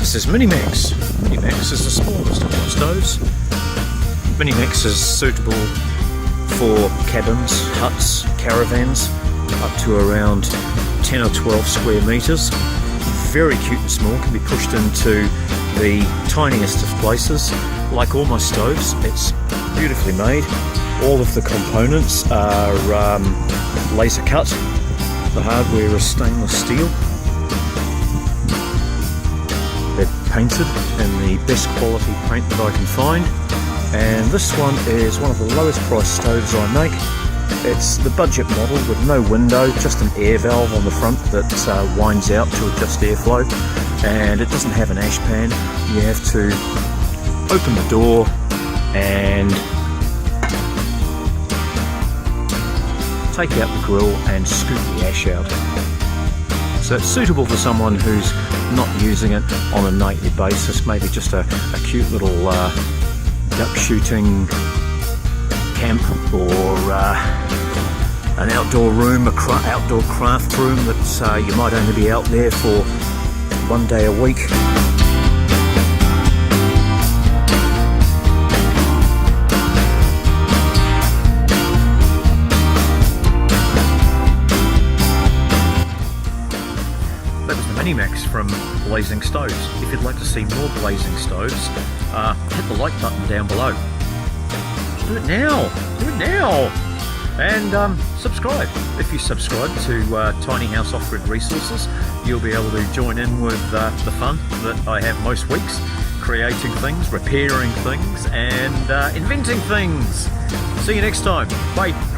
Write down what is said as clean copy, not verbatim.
This is MiniMax. MiniMax is the smallest of my stoves. MiniMax is suitable for cabins, huts, caravans, up to around 10 or 12 square metres. Very cute and small, can be pushed into the tiniest of places. Like all my stoves, it's beautifully made. All of the components are laser cut. The hardware is stainless steel. They're painted in the best quality paint that I can find. And this one is one of the lowest priced stoves I make. It's the budget model with no window, just an air valve on the front that winds out to adjust airflow. And it doesn't have an ash pan. You have to open the door and take out the grill and scoop the ash out. So it's suitable for someone who's not using it on a nightly basis, maybe just a cute little duck shooting camp, or an outdoor room, outdoor craft room that you might only be out there for one day a week. That was the MiniMax from Blazing Stoves. If you'd like to see more Blazing Stoves, hit the like button down below. Do it now! Do it now! And subscribe. If you subscribe to Tiny House Offgrid Resources, you'll be able to join in with the fun that I have most weeks, creating things, repairing things, and inventing things. See you next time. Bye!